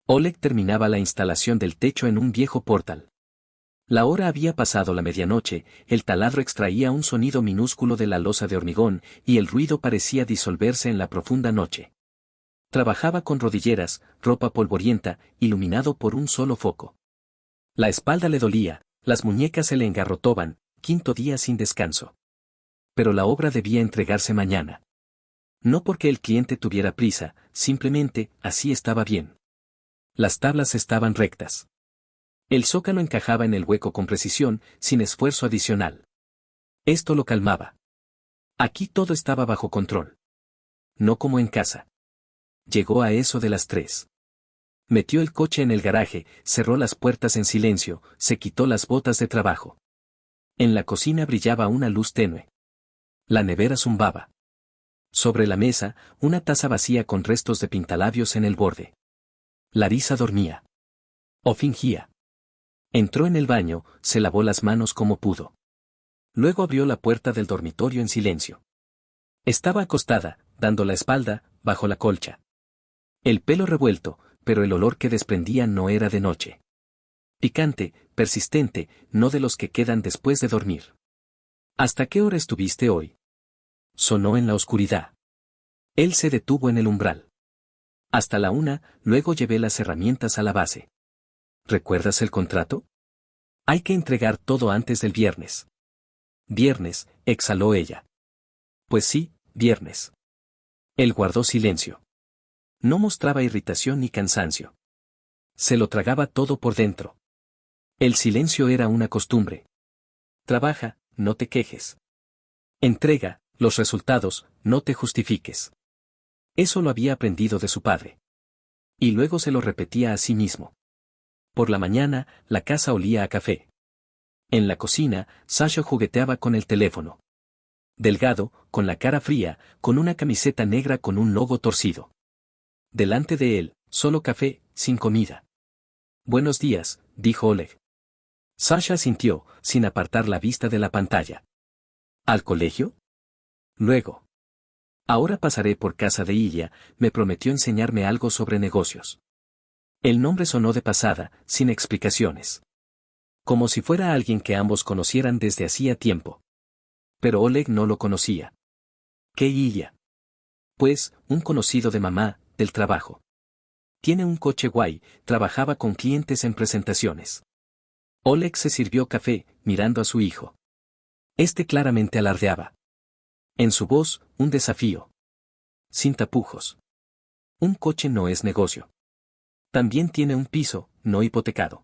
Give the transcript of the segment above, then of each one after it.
Oleg terminaba la instalación del techo en un viejo portal. La hora había pasado la medianoche, el taladro extraía un sonido minúsculo de la losa de hormigón, y el ruido parecía disolverse en la profunda noche. Trabajaba con rodilleras, ropa polvorienta, iluminado por un solo foco. La espalda le dolía, las muñecas se le engarrotaban, quinto día sin descanso. Pero la obra debía entregarse mañana. No porque el cliente tuviera prisa, simplemente, así estaba bien. Las tablas estaban rectas. El zócalo encajaba en el hueco con precisión, sin esfuerzo adicional. Esto lo calmaba. Aquí todo estaba bajo control. No como en casa. Llegó a eso de las 3. Metió el coche en el garaje, cerró las puertas en silencio, se quitó las botas de trabajo. En la cocina brillaba una luz tenue. La nevera zumbaba. Sobre la mesa, una taza vacía con restos de pintalabios en el borde. Larisa dormía. O fingía. Entró en el baño, se lavó las manos como pudo. Luego abrió la puerta del dormitorio en silencio. Estaba acostada, dando la espalda, bajo la colcha. El pelo revuelto, pero el olor que desprendía no era de noche. Picante, persistente, no de los que quedan después de dormir. ¿Hasta qué hora estuviste hoy? Sonó en la oscuridad. Él se detuvo en el umbral. Hasta la 1, luego llevé las herramientas a la base. ¿Recuerdas el contrato? Hay que entregar todo antes del viernes. Viernes, exhaló ella. Pues sí, viernes. Él guardó silencio. No mostraba irritación ni cansancio. Se lo tragaba todo por dentro. El silencio era una costumbre. Trabaja, no te quejes. Entrega, los resultados, no te justifiques. Eso lo había aprendido de su padre. Y luego se lo repetía a sí mismo. Por la mañana, la casa olía a café. En la cocina, Sasha jugueteaba con el teléfono. Delgado, con la cara fría, con una camiseta negra con un logo torcido. Delante de él, solo café, sin comida. Buenos días, dijo Oleg. Sasha asintió, sin apartar la vista de la pantalla. ¿Al colegio? Luego. Ahora pasaré por casa de Ilya, me prometió enseñarme algo sobre negocios. El nombre sonó de pasada, sin explicaciones. Como si fuera alguien que ambos conocieran desde hacía tiempo. Pero Oleg no lo conocía. ¿Qué Ilya? Pues, un conocido de mamá, del trabajo. Tiene un coche guay, trabajaba con clientes en presentaciones. Oleg se sirvió café, mirando a su hijo. Este claramente alardeaba. En su voz, un desafío. Sin tapujos. Un coche no es negocio. También tiene un piso, no hipotecado.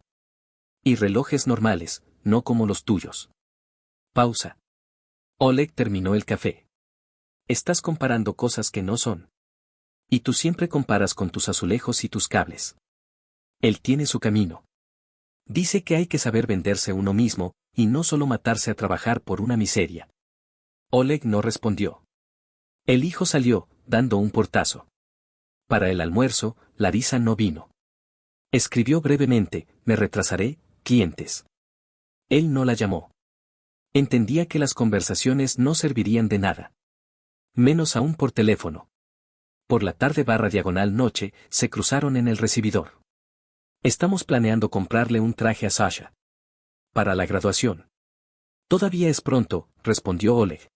Y relojes normales, no como los tuyos. Pausa. Oleg terminó el café. Estás comparando cosas que no son. Y tú siempre comparas con tus azulejos y tus cables. Él tiene su camino. Dice que hay que saber venderse uno mismo, y no solo matarse a trabajar por una miseria. Oleg no respondió. El hijo salió, dando un portazo. Para el almuerzo, Larisa no vino. Escribió brevemente, me retrasaré, clientes. Él no la llamó. Entendía que las conversaciones no servirían de nada. Menos aún por teléfono. Por la tarde /noche, se cruzaron en el recibidor. Estamos planeando comprarle un traje a Sasha. Para la graduación. Todavía es pronto, respondió Oleg.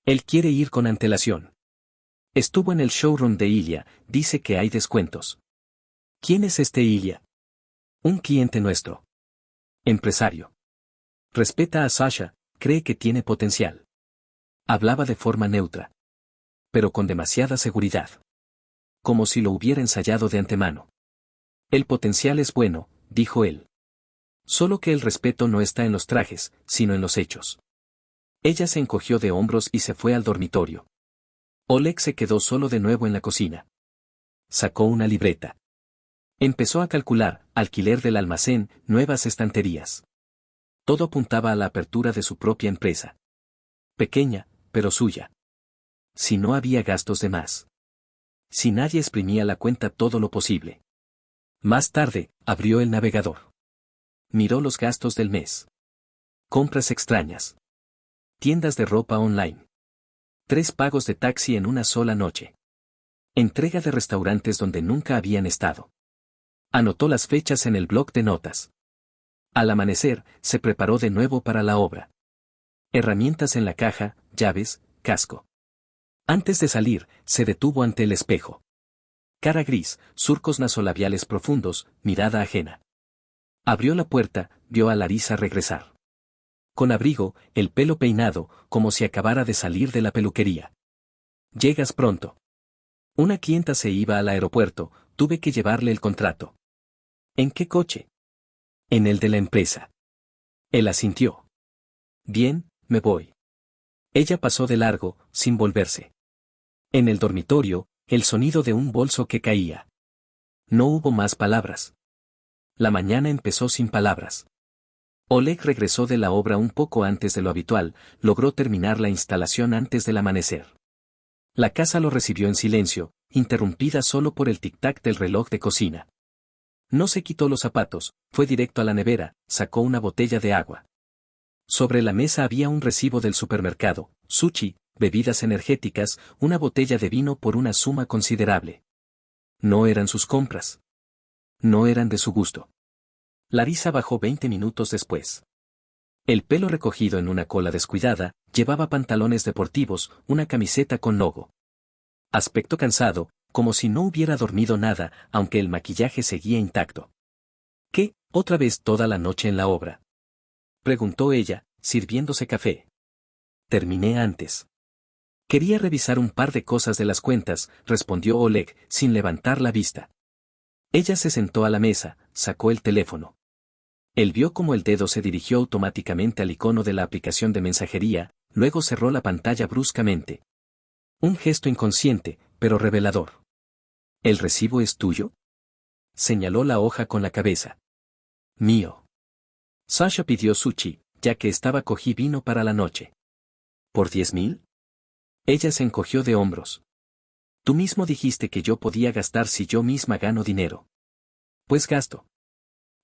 Él quiere ir con antelación. Estuvo en el showroom de Ilya, dice que hay descuentos. ¿Quién es este Ilya? Un cliente nuestro. Empresario. Respeta a Sasha, cree que tiene potencial. Hablaba de forma neutra. Pero con demasiada seguridad. Como si lo hubiera ensayado de antemano. El potencial es bueno, dijo él. Solo que el respeto no está en los trajes, sino en los hechos. Ella se encogió de hombros y se fue al dormitorio. Oleg se quedó solo de nuevo en la cocina. Sacó una libreta. Empezó a calcular, alquiler del almacén, nuevas estanterías. Todo apuntaba a la apertura de su propia empresa. Pequeña, pero suya. Si no había gastos de más. Si nadie exprimía la cuenta todo lo posible. Más tarde, abrió el navegador. Miró los gastos del mes. Compras extrañas. Tiendas de ropa online. 3 pagos de taxi en una sola noche. Entrega de restaurantes donde nunca habían estado. Anotó las fechas en el bloc de notas. Al amanecer, se preparó de nuevo para la obra. Herramientas en la caja, llaves, casco. Antes de salir, se detuvo ante el espejo. Cara gris, surcos nasolabiales profundos, mirada ajena. Abrió la puerta, vio a Larisa regresar. Con abrigo, el pelo peinado, como si acabara de salir de la peluquería. Llegas pronto. Una clienta se iba al aeropuerto, tuve que llevarle el contrato. ¿En qué coche? En el de la empresa. Él asintió. Bien, me voy. Ella pasó de largo, sin volverse. En el dormitorio, el sonido de un bolso que caía. No hubo más palabras. La mañana empezó sin palabras. Oleg regresó de la obra un poco antes de lo habitual, logró terminar la instalación antes del amanecer. La casa lo recibió en silencio, interrumpida solo por el tic-tac del reloj de cocina. No se quitó los zapatos, fue directo a la nevera, sacó una botella de agua. Sobre la mesa había un recibo del supermercado, sushi, bebidas energéticas, una botella de vino por una suma considerable. No eran sus compras. No eran de su gusto. Larisa bajó 20 minutos después. El pelo recogido en una cola descuidada, llevaba pantalones deportivos, una camiseta con logo. Aspecto cansado, como si no hubiera dormido nada, aunque el maquillaje seguía intacto. ¿Qué, otra vez toda la noche en la obra? Preguntó ella, sirviéndose café. Terminé antes. Quería revisar un par de cosas de las cuentas, respondió Oleg, sin levantar la vista. Ella se sentó a la mesa, sacó el teléfono. Él vio cómo el dedo se dirigió automáticamente al icono de la aplicación de mensajería, luego cerró la pantalla bruscamente. Un gesto inconsciente, pero revelador. ¿El recibo es tuyo? Señaló la hoja con la cabeza. Mío. Sasha pidió sushi, ya que cogí vino para la noche. ¿Por 10.000? Ella se encogió de hombros. Tú mismo dijiste que yo podía gastar si yo misma gano dinero. Pues gasto.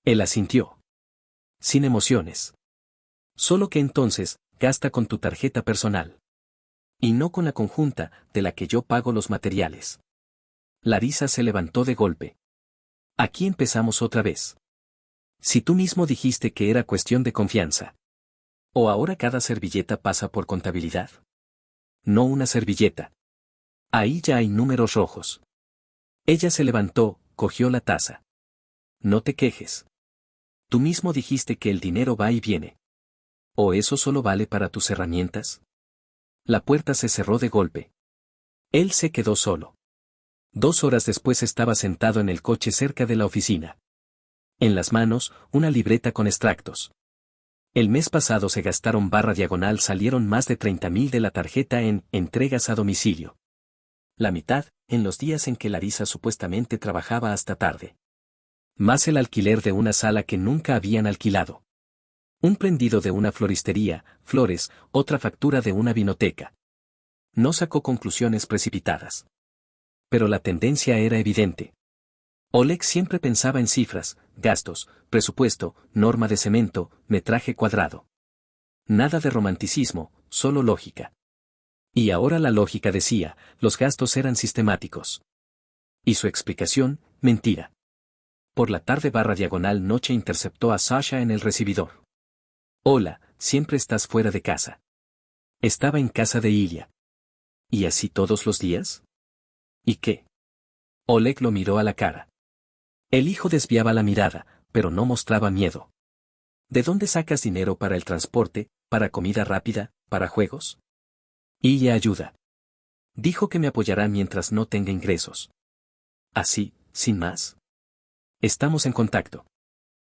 Él asintió. Sin emociones. Solo que entonces, gasta con tu tarjeta personal. Y no con la conjunta, de la que yo pago los materiales. Larisa se levantó de golpe. Aquí empezamos otra vez. Si tú mismo dijiste que era cuestión de confianza. ¿O ahora cada servilleta pasa por contabilidad? No una servilleta. Ahí ya hay números rojos. Ella se levantó, cogió la taza. No te quejes. Tú mismo dijiste que el dinero va y viene. ¿O eso solo vale para tus herramientas? La puerta se cerró de golpe. Él se quedó solo. 2 horas después estaba sentado en el coche cerca de la oficina. En las manos, una libreta con extractos. El mes pasado se gastaron /diagonal salieron más de 30.000 de la tarjeta en entregas a domicilio. La mitad, en los días en que Larisa supuestamente trabajaba hasta tarde. Más el alquiler de una sala que nunca habían alquilado. Un prendido de una floristería, flores, otra factura de una vinoteca. No sacó conclusiones precipitadas. Pero la tendencia era evidente. Oleg siempre pensaba en cifras, gastos, presupuesto, norma de cemento, metraje cuadrado. Nada de romanticismo, solo lógica. Y ahora la lógica decía, los gastos eran sistemáticos. Y su explicación, mentira. Por la tarde /diagonal noche interceptó a Sasha en el recibidor. Hola, siempre estás fuera de casa. Estaba en casa de Ilya. ¿Y así todos los días? ¿Y qué? Oleg lo miró a la cara. El hijo desviaba la mirada, pero no mostraba miedo. ¿De dónde sacas dinero para el transporte, para comida rápida, para juegos? Ilya ayuda. Dijo que me apoyará mientras no tenga ingresos. Así, sin más. Estamos en contacto.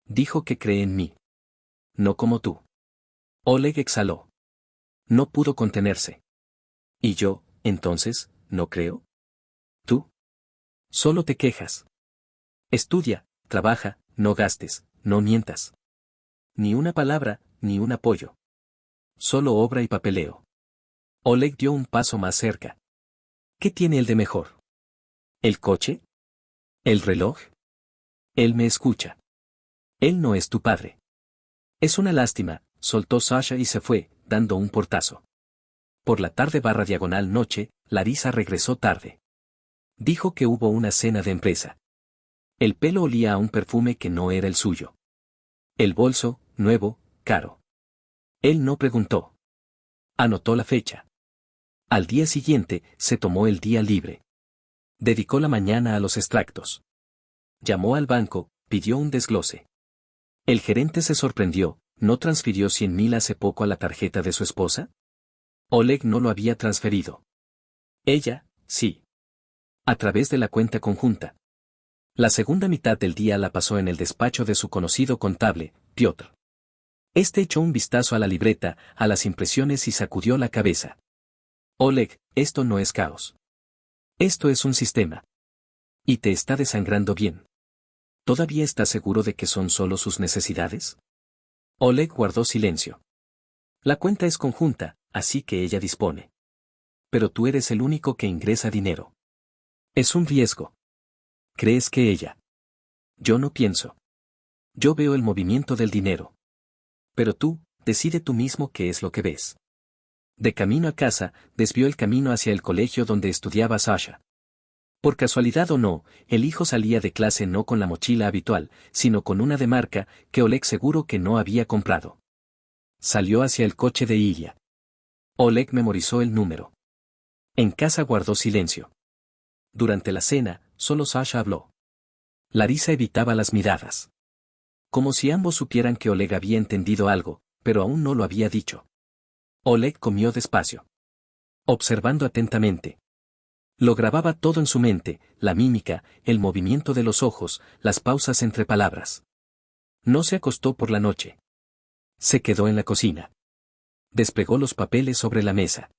Dijo que cree en mí. No como tú. Oleg exhaló. No pudo contenerse. ¿Y yo, entonces, no creo? ¿Tú? Solo te quejas. Estudia, trabaja, no gastes, no mientas. Ni una palabra, ni un apoyo. Solo obra y papeleo. Oleg dio un paso más cerca. ¿Qué tiene él de mejor? ¿El coche? ¿El reloj? Él me escucha. Él no es tu padre. Es una lástima, soltó Sasha y se fue, dando un portazo. Por la tarde /diagonal noche, Larisa regresó tarde. Dijo que hubo una cena de empresa. El pelo olía a un perfume que no era el suyo. El bolso, nuevo, caro. Él no preguntó. Anotó la fecha. Al día siguiente, se tomó el día libre. Dedicó la mañana a los extractos. Llamó al banco, pidió un desglose. El gerente se sorprendió, ¿no transfirió 100.000 hace poco a la tarjeta de su esposa? Oleg no lo había transferido. Ella, sí. A través de la cuenta conjunta. La segunda mitad del día la pasó en el despacho de su conocido contable, Piotr. Este echó un vistazo a la libreta, a las impresiones y sacudió la cabeza. Oleg, esto no es caos. Esto es un sistema. Y te está desangrando bien. ¿Todavía estás seguro de que son solo sus necesidades? Oleg guardó silencio. La cuenta es conjunta, así que ella dispone. Pero tú eres el único que ingresa dinero. Es un riesgo. ¿Crees que ella? Yo no pienso. Yo veo el movimiento del dinero. Pero tú, decide tú mismo qué es lo que ves. De camino a casa, desvió el camino hacia el colegio donde estudiaba Sasha. Por casualidad o no, el hijo salía de clase no con la mochila habitual, sino con una de marca, que Oleg seguro que no había comprado. Salió hacia el coche de Ilya. Oleg memorizó el número. En casa guardó silencio. Durante la cena, solo Sasha habló. Larisa evitaba las miradas. Como si ambos supieran que Oleg había entendido algo, pero aún no lo había dicho. Oleg comió despacio. Observando atentamente. Lo grababa todo en su mente, la mímica, el movimiento de los ojos, las pausas entre palabras. No se acostó por la noche. Se quedó en la cocina. Desplegó los papeles sobre la mesa.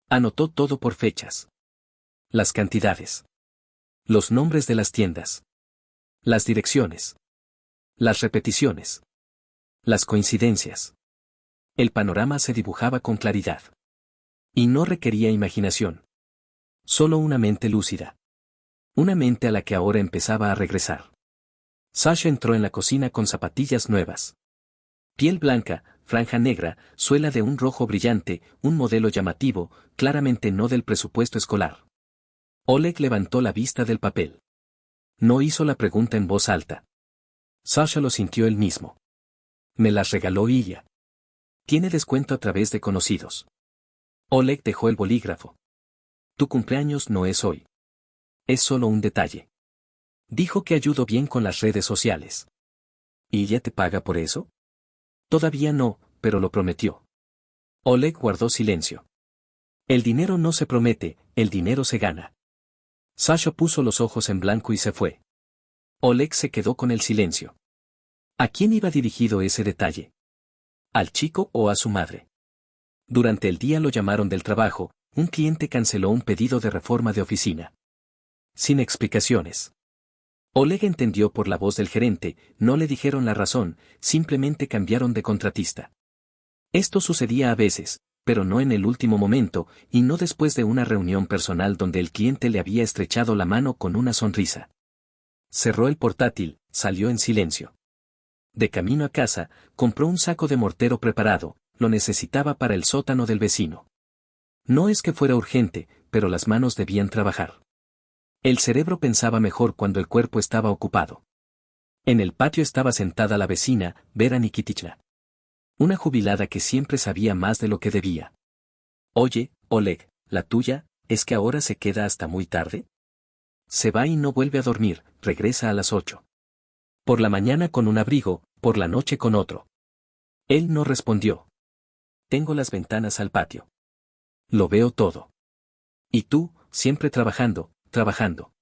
Anotó todo por fechas. Las cantidades. Los nombres de las tiendas. Las direcciones. Las repeticiones. Las coincidencias. El panorama se dibujaba con claridad. Y no requería imaginación. Solo una mente lúcida. Una mente a la que ahora empezaba a regresar. Sasha entró en la cocina con zapatillas nuevas. Piel blanca, franja negra, suela de un rojo brillante, un modelo llamativo, claramente no del presupuesto escolar. Oleg levantó la vista del papel. No hizo la pregunta en voz alta. Sasha lo sintió él mismo. Me las regaló Ilya. Tiene descuento a través de conocidos. Oleg dejó el bolígrafo. Tu cumpleaños no es hoy. Es solo un detalle. Dijo que ayudo bien con las redes sociales. ¿Ilya te paga por eso? Todavía no, pero lo prometió. Oleg guardó silencio. El dinero no se promete, el dinero se gana. Sasha puso los ojos en blanco y se fue. Oleg se quedó con el silencio. ¿A quién iba dirigido ese detalle? ¿Al chico o a su madre? Durante el día lo llamaron del trabajo, un cliente canceló un pedido de reforma de oficina. Sin explicaciones. Oleg entendió por la voz del gerente, no le dijeron la razón, simplemente cambiaron de contratista. Esto sucedía a veces, pero no en el último momento, y no después de una reunión personal donde el cliente le había estrechado la mano con una sonrisa. Cerró el portátil, salió en silencio. De camino a casa, compró un saco de mortero preparado, lo necesitaba para el sótano del vecino. No es que fuera urgente, pero las manos debían trabajar. El cerebro pensaba mejor cuando el cuerpo estaba ocupado. En el patio estaba sentada la vecina, Vera Nikitichna. Una jubilada que siempre sabía más de lo que debía. Oye, Oleg, la tuya, ¿es que ahora se queda hasta muy tarde? Se va y no vuelve a dormir, regresa a las 8. Por la mañana con un abrigo, por la noche con otro. Él no respondió. Tengo las ventanas al patio. Lo veo todo. Y tú, siempre trabajando, trabajando.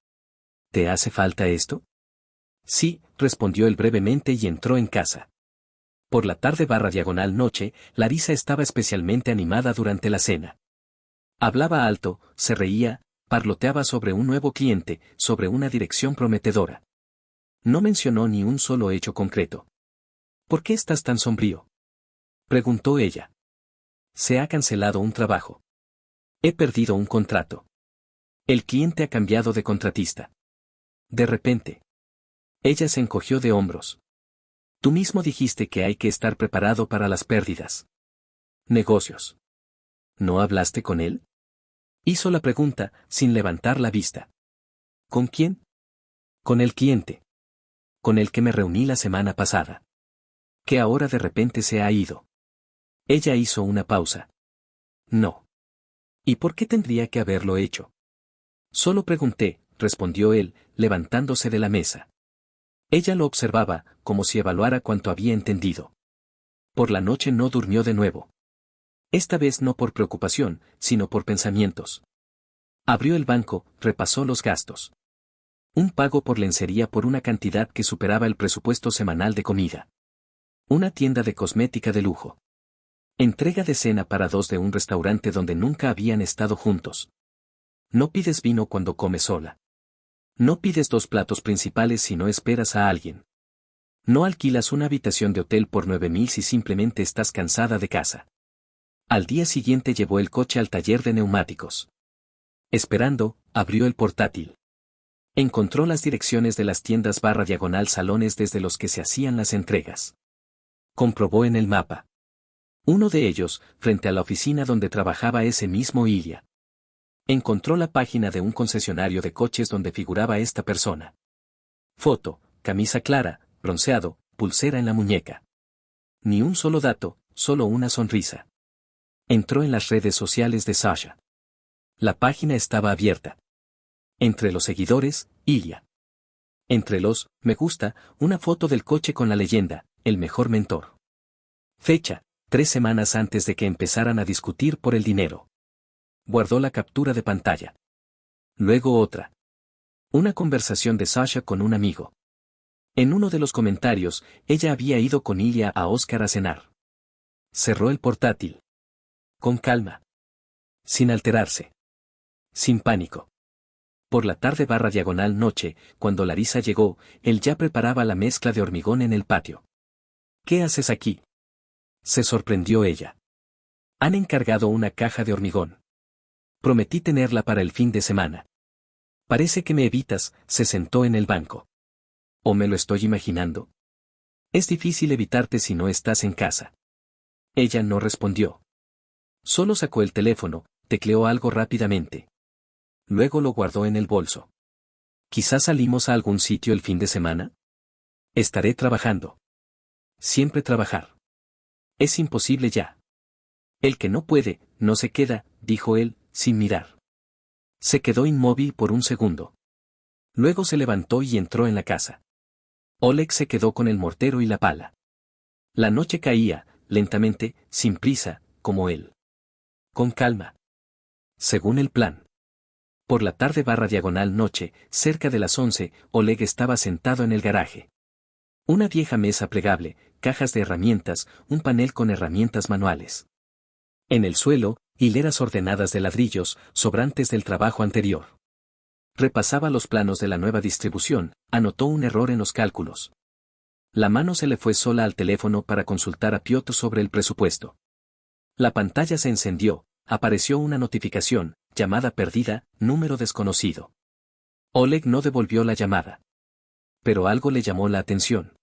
¿Te hace falta esto? Sí, respondió él brevemente y entró en casa. Por la tarde / noche, Larisa estaba especialmente animada durante la cena. Hablaba alto, se reía, parloteaba sobre un nuevo cliente, sobre una dirección prometedora. No mencionó ni un solo hecho concreto. ¿Por qué estás tan sombrío?, preguntó ella. Se ha cancelado un trabajo. He perdido un contrato. El cliente ha cambiado de contratista. De repente. Ella se encogió de hombros. Tú mismo dijiste que hay que estar preparado para las pérdidas. Negocios. ¿No hablaste con él? Hizo la pregunta, sin levantar la vista. ¿Con quién? Con el cliente. Con el que me reuní la semana pasada. Que ahora de repente se ha ido. Ella hizo una pausa. No. ¿Y por qué tendría que haberlo hecho? Solo pregunté, respondió él, levantándose de la mesa. Ella lo observaba, como si evaluara cuanto había entendido. Por la noche no durmió de nuevo. Esta vez no por preocupación, sino por pensamientos. Abrió el banco, repasó los gastos. Un pago por lencería por una cantidad que superaba el presupuesto semanal de comida. Una tienda de cosmética de lujo. Entrega de cena para dos de un restaurante donde nunca habían estado juntos. No pides vino cuando comes sola. No pides dos platos principales si no esperas a alguien. No alquilas una habitación de hotel por 9.000 si simplemente estás cansada de casa. Al día siguiente llevó el coche al taller de neumáticos. Esperando, abrió el portátil. Encontró las direcciones de las tiendas / salones desde los que se hacían las entregas. Comprobó en el mapa. Uno de ellos, frente a la oficina donde trabajaba ese mismo Ilya. Encontró la página de un concesionario de coches donde figuraba esta persona. Foto, camisa clara, bronceado, pulsera en la muñeca. Ni un solo dato, solo una sonrisa. Entró en las redes sociales de Sasha. La página estaba abierta. Entre los seguidores, Ilya. Entre los me gusta, una foto del coche con la leyenda, el mejor mentor. Fecha, 3 semanas antes de que empezaran a discutir por el dinero. Guardó la captura de pantalla. Luego otra. Una conversación de Sasha con un amigo. En uno de los comentarios, ella había ido con Ilya a Oscar a cenar. Cerró el portátil. Con calma. Sin alterarse. Sin pánico. Por la tarde / noche, cuando Larisa llegó, él ya preparaba la mezcla de hormigón en el patio. ¿Qué haces aquí? Se sorprendió ella. Han encargado una caja de hormigón. Prometí tenerla para el fin de semana. Parece que me evitas, se sentó en el banco. ¿O me lo estoy imaginando? Es difícil evitarte si no estás en casa. Ella no respondió. Solo sacó el teléfono, tecleó algo rápidamente. Luego lo guardó en el bolso. ¿Quizás salimos a algún sitio el fin de semana? Estaré trabajando. Siempre trabajar. Es imposible ya. El que no puede, no se queda, dijo él, sin mirar. Se quedó inmóvil por un segundo. Luego se levantó y entró en la casa. Oleg se quedó con el mortero y la pala. La noche caía, lentamente, sin prisa, como él. Con calma. Según el plan. Por la tarde / noche, cerca de las 11, Oleg estaba sentado en el garaje. Una vieja mesa plegable, cajas de herramientas, un panel con herramientas manuales. En el suelo, hileras ordenadas de ladrillos, sobrantes del trabajo anterior. Repasaba los planos de la nueva distribución, anotó un error en los cálculos. La mano se le fue sola al teléfono para consultar a Piotr sobre el presupuesto. La pantalla se encendió, apareció una notificación, llamada perdida, número desconocido. Oleg no devolvió la llamada. Pero algo le llamó la atención.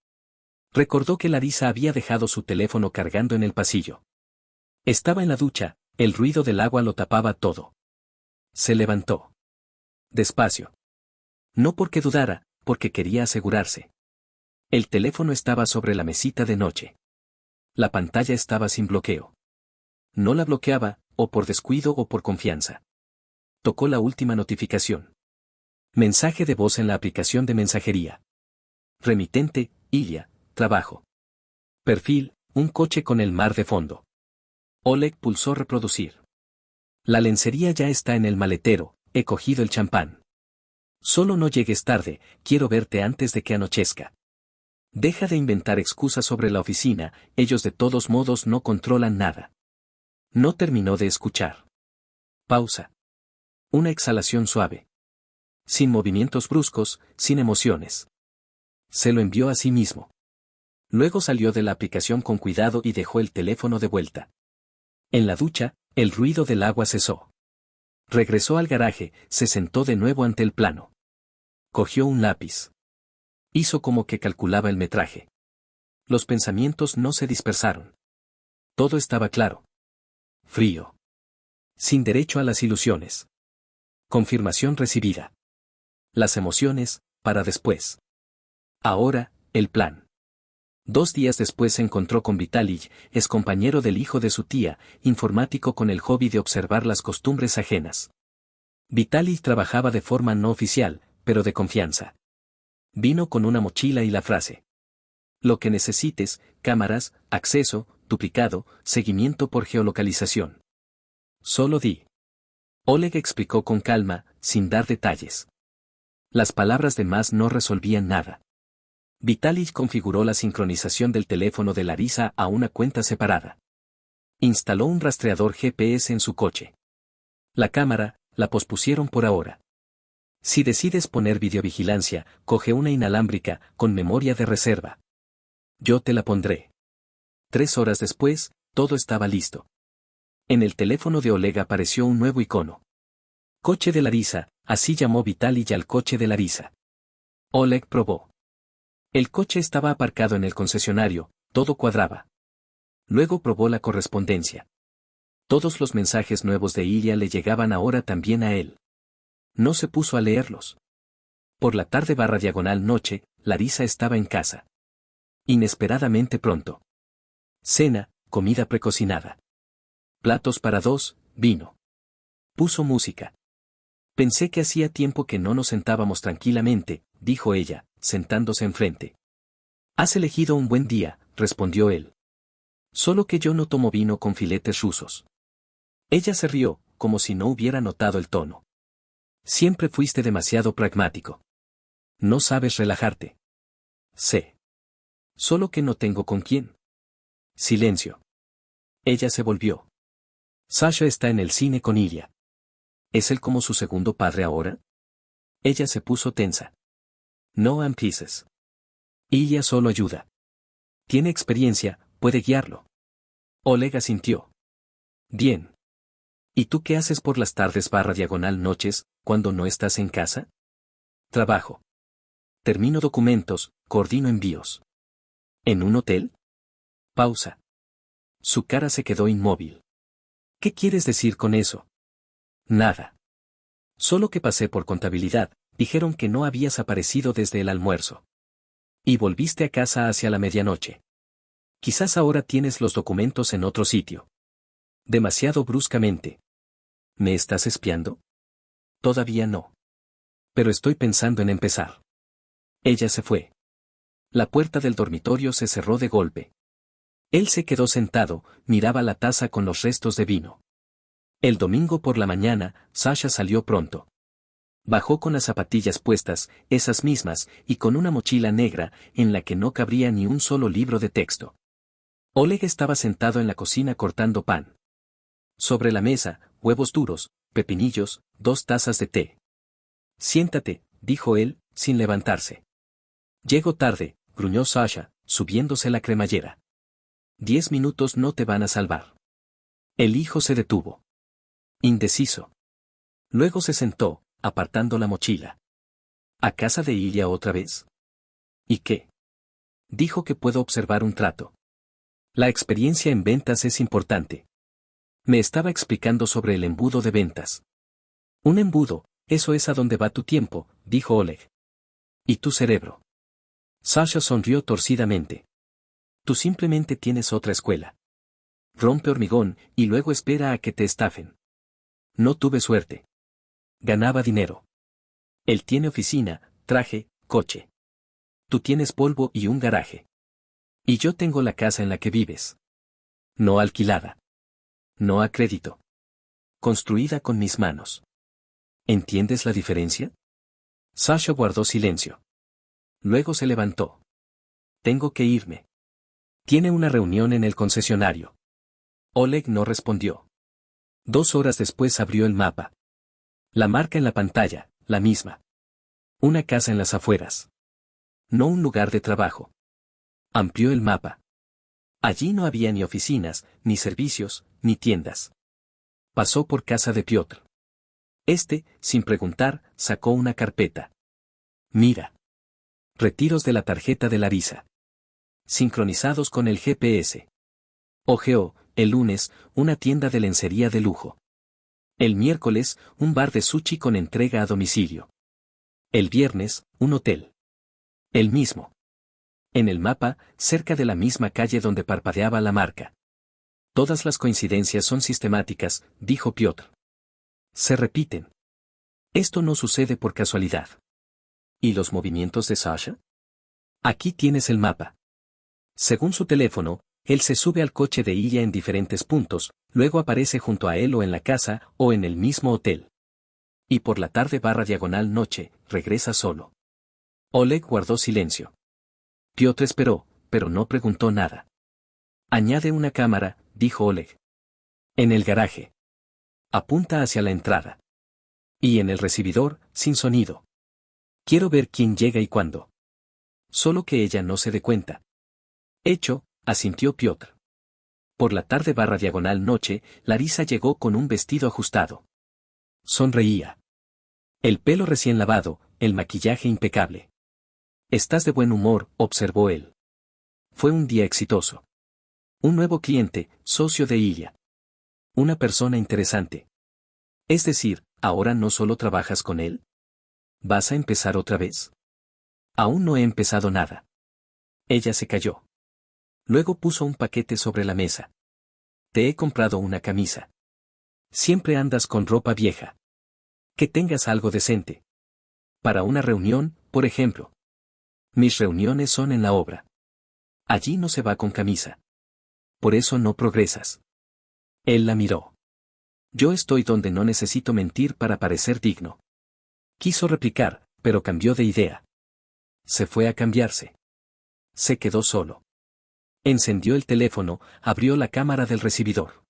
Recordó que Larisa había dejado su teléfono cargando en el pasillo. Estaba en la ducha, el ruido del agua lo tapaba todo. Se levantó. Despacio. No porque dudara, porque quería asegurarse. El teléfono estaba sobre la mesita de noche. La pantalla estaba sin bloqueo. No la bloqueaba, o por descuido o por confianza. Tocó la última notificación. Mensaje de voz en la aplicación de mensajería. Remitente, Ilya, trabajo. Perfil, un coche con el mar de fondo. Oleg pulsó reproducir. La lencería ya está en el maletero, he cogido el champán. Solo no llegues tarde, quiero verte antes de que anochezca. Deja de inventar excusas sobre la oficina, ellos de todos modos no controlan nada. No terminó de escuchar. Pausa. Una exhalación suave. Sin movimientos bruscos, sin emociones. Se lo envió a sí mismo. Luego salió de la aplicación con cuidado y dejó el teléfono de vuelta. En la ducha, el ruido del agua cesó. Regresó al garaje, se sentó de nuevo ante el plano. Cogió un lápiz. Hizo como que calculaba el metraje. Los pensamientos no se dispersaron. Todo estaba claro. Frío. Sin derecho a las ilusiones. Confirmación recibida. Las emociones, para después. Ahora, el plan. 2 días después se encontró con Vitaly, ex compañero del hijo de su tía, informático con el hobby de observar las costumbres ajenas. Vitaly trabajaba de forma no oficial, pero de confianza. Vino con una mochila y la frase. Lo que necesites, cámaras, acceso, duplicado, seguimiento por geolocalización. Solo di. Oleg explicó con calma, sin dar detalles. Las palabras de más no resolvían nada. Vitaly configuró la sincronización del teléfono de Larisa a una cuenta separada. Instaló un rastreador GPS en su coche. La cámara, la pospusieron por ahora. Si decides poner videovigilancia, coge una inalámbrica, con memoria de reserva. Yo te la pondré. 3 horas después, todo estaba listo. En el teléfono de Oleg apareció un nuevo icono. Coche de Larisa, así llamó Vitaly al coche de Larisa. Oleg probó. El coche estaba aparcado en el concesionario, todo cuadraba. Luego probó la correspondencia. Todos los mensajes nuevos de Ilya le llegaban ahora también a él. No se puso a leerlos. Por la tarde/noche, Larisa estaba en casa. Inesperadamente pronto. Cena, comida precocinada. Platos para 2, vino. Puso música. Pensé que hacía tiempo que no nos sentábamos tranquilamente, dijo ella, sentándose enfrente. Has elegido un buen día, respondió él. Solo que yo no tomo vino con filetes rusos. Ella se rió, como si no hubiera notado el tono. Siempre fuiste demasiado pragmático. No sabes relajarte. Sé. Solo que no tengo con quién. Silencio. Ella se volvió. Sasha está en el cine con Ilya. ¿Es él como su segundo padre ahora? Ella se puso tensa. No empieces. Ilya solo ayuda. Tiene experiencia, puede guiarlo. Oleg asintió. Bien. ¿Y tú qué haces por las tardes/noches, cuando no estás en casa? Trabajo. Termino documentos, coordino envíos. ¿En un hotel? Pausa. Su cara se quedó inmóvil. ¿Qué quieres decir con eso? Nada. Solo que pasé por contabilidad, dijeron que no habías aparecido desde el almuerzo. Y volviste a casa hacia la medianoche. Quizás ahora tienes los documentos en otro sitio. Demasiado bruscamente. ¿Me estás espiando? Todavía no. Pero estoy pensando en empezar. Ella se fue. La puerta del dormitorio se cerró de golpe. Él se quedó sentado, miraba la taza con los restos de vino. El domingo por la mañana, Sasha salió pronto. Bajó con las zapatillas puestas, esas mismas, y con una mochila negra, en la que no cabría ni un solo libro de texto. Oleg estaba sentado en la cocina cortando pan. Sobre la mesa, huevos duros, pepinillos, 2 tazas de té. Siéntate, dijo él, sin levantarse. Llego tarde, gruñó Sasha, subiéndose la cremallera. 10 minutos no te van a salvar. El hijo se detuvo. Indeciso. Luego se sentó, apartando la mochila. ¿A casa de Ilya otra vez? ¿Y qué? Dijo que puedo observar un trato. La experiencia en ventas es importante. Me estaba explicando sobre el embudo de ventas. Un embudo, eso es a donde va tu tiempo, dijo Oleg. ¿Y tu cerebro? Sasha sonrió torcidamente. Tú simplemente tienes otra escuela. Rompe hormigón, y luego espera a que te estafen. No tuve suerte. Ganaba dinero. Él tiene oficina, traje, coche. Tú tienes polvo y un garaje. Y yo tengo la casa en la que vives. No alquilada. No a crédito. Construida con mis manos. ¿Entiendes la diferencia? Sasha guardó silencio. Luego se levantó. Tengo que irme. Tiene una reunión en el concesionario. Oleg no respondió. 2 horas después abrió el mapa. La marca en la pantalla, la misma. Una casa en las afueras. No un lugar de trabajo. Amplió el mapa. Allí no había ni oficinas, ni servicios, ni tiendas. Pasó por casa de Piotr. Sin preguntar, sacó una carpeta. Mira. Retiros de la tarjeta de Larisa. Sincronizados con el GPS. Ojeó, el lunes, una tienda de lencería de lujo. El miércoles, un bar de sushi con entrega a domicilio. El viernes, un hotel. El mismo. En el mapa, cerca de la misma calle donde parpadeaba la marca. Todas las coincidencias son sistemáticas, dijo Piotr. Se repiten. Esto no sucede por casualidad. ¿Y los movimientos de Sasha? Aquí tienes el mapa. Según su teléfono, él se sube al coche de ella en diferentes puntos, luego aparece junto a él o en la casa, o en el mismo hotel. Y por la tarde /noche, regresa solo. Oleg guardó silencio. Piotr esperó, pero no preguntó nada. Añade una cámara, dijo Oleg. En el garaje. Apunta hacia la entrada. Y en el recibidor, sin sonido. Quiero ver quién llega y cuándo. Solo que ella no se dé cuenta. Hecho, asintió Piotr. Por la tarde /noche, Larisa llegó con un vestido ajustado. Sonreía. El pelo recién lavado, el maquillaje impecable. Estás de buen humor, observó él. Fue un día exitoso. Un nuevo cliente, socio de ella. Una persona interesante. Es decir, ¿ahora no solo trabajas con él? ¿Vas a empezar otra vez? Aún no he empezado nada. Ella se calló. Luego puso un paquete sobre la mesa. Te he comprado una camisa. Siempre andas con ropa vieja. Que tengas algo decente. Para una reunión, por ejemplo. Mis reuniones son en la obra. Allí no se va con camisa. Por eso no progresas. Él la miró. Yo estoy donde no necesito mentir para parecer digno. Quiso replicar, pero cambió de idea. Se fue a cambiarse. Se quedó solo. Encendió el teléfono, abrió la cámara del recibidor.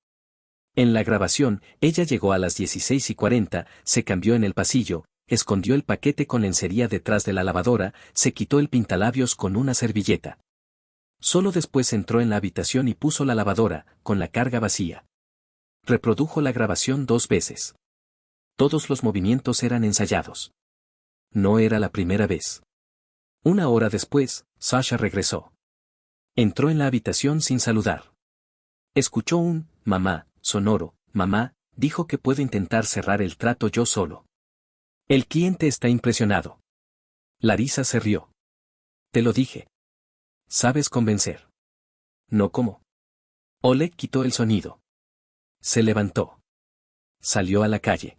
En la grabación, ella llegó a las 16:40, se cambió en el pasillo, escondió el paquete con lencería detrás de la lavadora, se quitó el pintalabios con una servilleta. Solo después entró en la habitación y puso la lavadora, con la carga vacía. Reprodujo la grabación 2 veces. Todos los movimientos eran ensayados. No era la primera vez. Una hora después, Sasha regresó. Entró en la habitación sin saludar. Escuchó un «mamá», sonoro. «Mamá», dijo que puedo intentar cerrar el trato yo solo. El cliente está impresionado. Larisa se rió. Te lo dije. Sabes convencer. No como. Oleg quitó el sonido. Se levantó. Salió a la calle.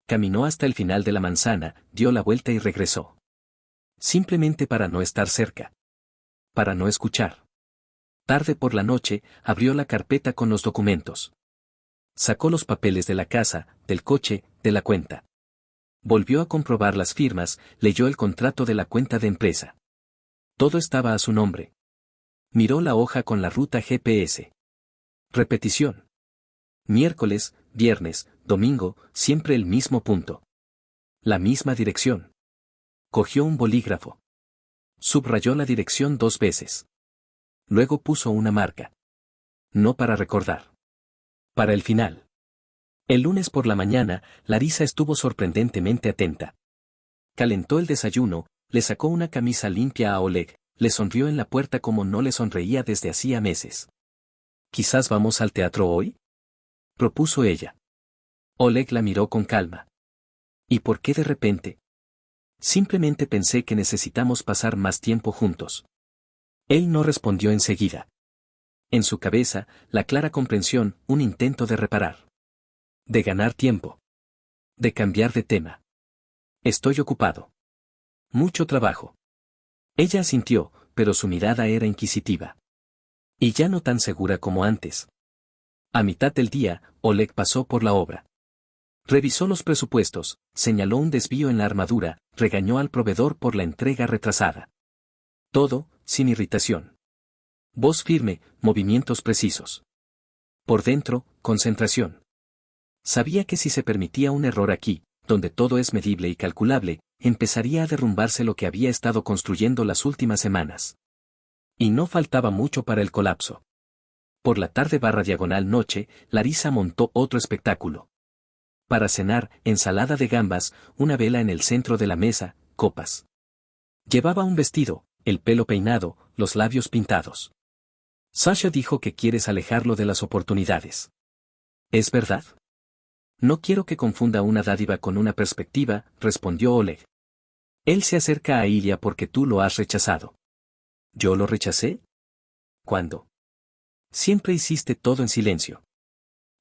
Caminó hasta el final de la manzana, dio la vuelta y regresó. Simplemente para no estar cerca. Para no escuchar. Tarde por la noche, abrió la carpeta con los documentos. Sacó los papeles de la casa, del coche, de la cuenta. Volvió a comprobar las firmas, leyó el contrato de la cuenta de empresa. Todo estaba a su nombre. Miró la hoja con la ruta GPS. Repetición. Miércoles, viernes, domingo, siempre el mismo punto. La misma dirección. Cogió un bolígrafo. Subrayó la dirección 2 veces. Luego puso una marca. No para recordar. Para el final. El lunes por la mañana, Larisa estuvo sorprendentemente atenta. Calentó el desayuno, le sacó una camisa limpia a Oleg, le sonrió en la puerta como no le sonreía desde hacía meses. ¿Quizás vamos al teatro hoy?, propuso ella. Oleg la miró con calma. ¿Y por qué de repente? Simplemente pensé que necesitamos pasar más tiempo juntos. Él no respondió enseguida. En su cabeza, la clara comprensión, un intento de reparar. De ganar tiempo. De cambiar de tema. Estoy ocupado. Mucho trabajo. Ella asintió, pero su mirada era inquisitiva. Y ya no tan segura como antes. A mitad del día, Oleg pasó por la obra. Revisó los presupuestos, señaló un desvío en la armadura, regañó al proveedor por la entrega retrasada. Todo, sin irritación. Voz firme, movimientos precisos. Por dentro, concentración. Sabía que si se permitía un error aquí, donde todo es medible y calculable, empezaría a derrumbarse lo que había estado construyendo las últimas semanas. Y no faltaba mucho para el colapso. Por la tarde /noche, Larisa montó otro espectáculo. Para cenar, ensalada de gambas, una vela en el centro de la mesa, copas. Llevaba un vestido, el pelo peinado, los labios pintados. Sasha dijo que quieres alejarlo de las oportunidades. ¿Es verdad? No quiero que confunda una dádiva con una perspectiva, respondió Oleg. Él se acerca a Ilya porque tú lo has rechazado. ¿Yo lo rechacé? ¿Cuándo? Siempre hiciste todo en silencio.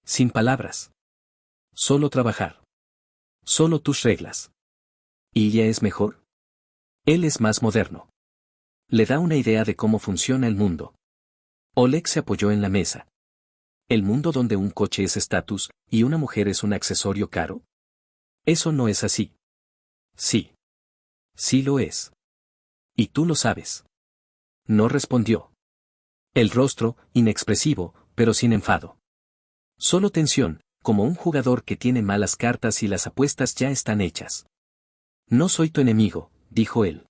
Sin palabras. Solo trabajar. Solo tus reglas. ¿Ilya es mejor? Él es más moderno. Le da una idea de cómo funciona el mundo. Oleg se apoyó en la mesa. ¿El mundo donde un coche es estatus y una mujer es un accesorio caro? Eso no es así. Sí. Sí lo es. Y tú lo sabes. No respondió. El rostro, inexpresivo, pero sin enfado. Solo tensión, como un jugador que tiene malas cartas y las apuestas ya están hechas. No soy tu enemigo, dijo él.